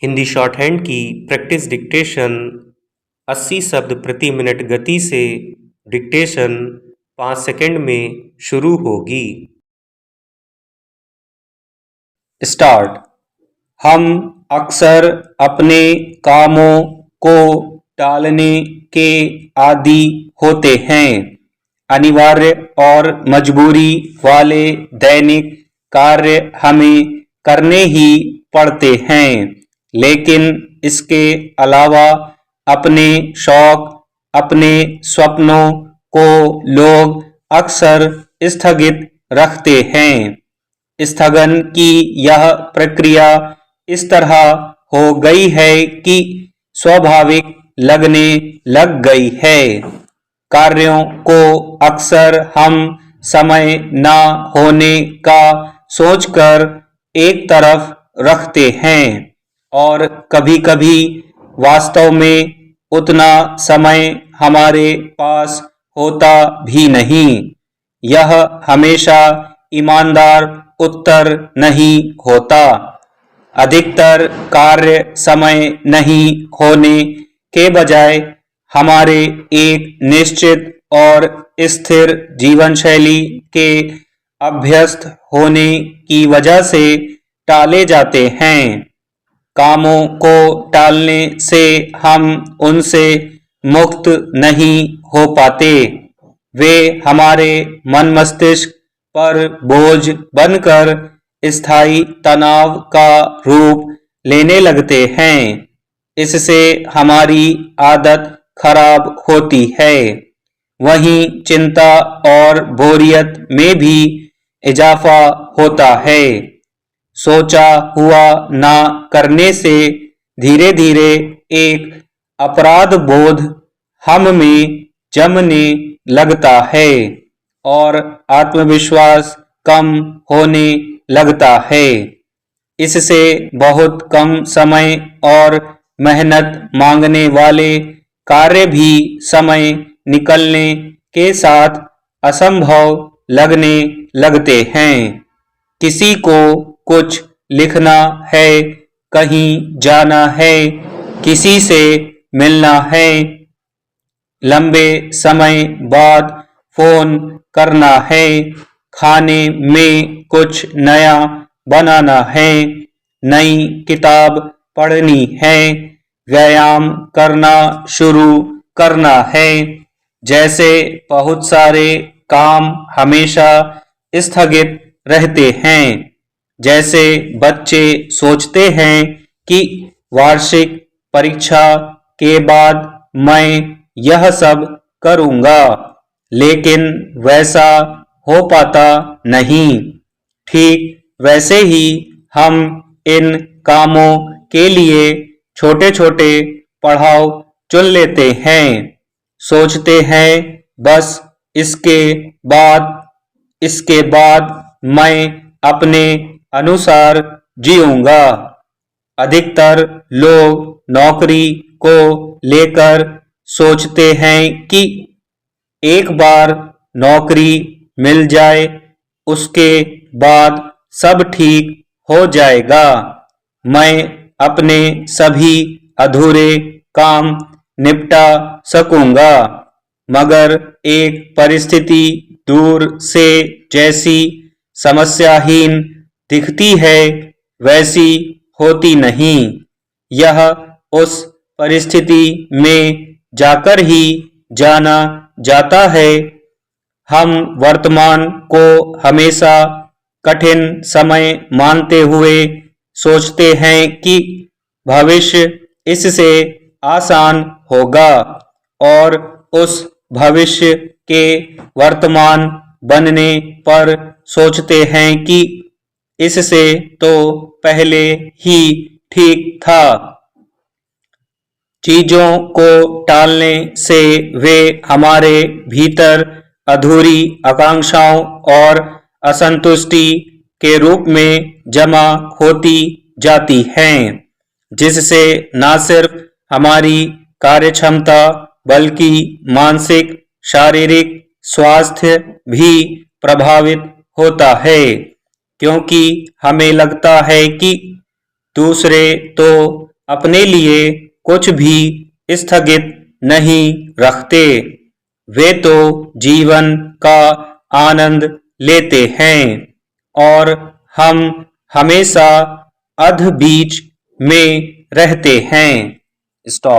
Hindi short hand की practice dictation 80 शब्द प्रति मिनट गति से डिक्टेशन 5 सेकंड में शुरू होगी। स्टार्ट। हम अक्सर अपने कामों को टालने के आदी होते हैं। अनिवार्य और मजबूरी वाले दैनिक कार्य हमें करने ही पड़ते हैं, लेकिन इसके अलावा अपने शौक, अपने स्वप्नों को लोग अक्सर स्थगित रखते हैं। स्थगन की यह प्रक्रिया इस तरह हो गई है कि स्वाभाविक लगने लग गई है। कार्यों को अक्सर हम समय न होने का सोचकर एक तरफ रखते हैं और कभी-कभी वास्तव में उतना समय हमारे पास होता भी नहीं। यह हमेशा ईमानदार उत्तर नहीं होता। अधिकतर कार्य समय नहीं होने के बजाय हमारे एक निश्चित और स्थिर जीवन शैली के अभ्यस्त होने की वजह से टाले जाते हैं। कामों को टालने से हम उनसे मुक्त नहीं हो पाते। वे हमारे मन मस्तिष्क पर बोझ बनकर स्थायी तनाव का रूप लेने लगते हैं। इससे हमारी आदत खराब होती है। वहीं चिंता और बोरियत में भी इजाफा होता है। सोचा हुआ ना करने से धीरे धीरे एक अपराध बोध हम में जमने लगता है और आत्मविश्वास कम होने लगता है। इससे बहुत कम समय और मेहनत मांगने वाले कार्य भी समय निकलने के साथ असंभव लगने लगते हैं। किसी को कुछ लिखना है, कहीं जाना है, किसी से मिलना है, लंबे समय बाद फोन करना है, खाने में कुछ नया बनाना है, नई किताब पढ़नी है, व्यायाम करना शुरू करना है, जैसे बहुत सारे काम हमेशा स्थगित रहते हैं। जैसे बच्चे सोचते हैं कि वार्षिक परीक्षा के बाद मैं यह सब करूंगा, लेकिन वैसा हो पाता नहीं। ठीक वैसे ही हम इन कामों के लिए छोटे छोटे पड़ाव चुन लेते हैं। सोचते हैं बस इसके बाद मैं अपने अनुसार जीऊंगा। अधिकतर लोग नौकरी को लेकर सोचते हैं कि एक बार नौकरी मिल जाए उसके बाद सब ठीक हो जाएगा। मैं अपने सभी अधूरे काम निपटा सकूंगा। मगर एक परिस्थिति दूर से जैसी समस्याहीन दिखती है वैसी होती नहीं। यह उस परिस्थिति में जाकर ही जाना जाता है। हम वर्तमान को हमेशा कठिन समय मानते हुए सोचते हैं कि भविष्य इससे आसान होगा और उस भविष्य के वर्तमान बनने पर सोचते हैं कि इससे तो पहले ही ठीक था। चीजों को टालने से वे हमारे भीतर अधूरी आकांक्षाओं और असंतुष्टि के रूप में जमा होती जाती हैं, जिससे न सिर्फ हमारी कार्यक्षमता बल्कि मानसिक शारीरिक स्वास्थ्य भी प्रभावित होता है। क्योंकि हमें लगता है कि दूसरे तो अपने लिए कुछ भी स्थगित नहीं रखते, वे तो जीवन का आनंद लेते हैं और हम हमेशा अध बीच में रहते हैं। स्टॉप।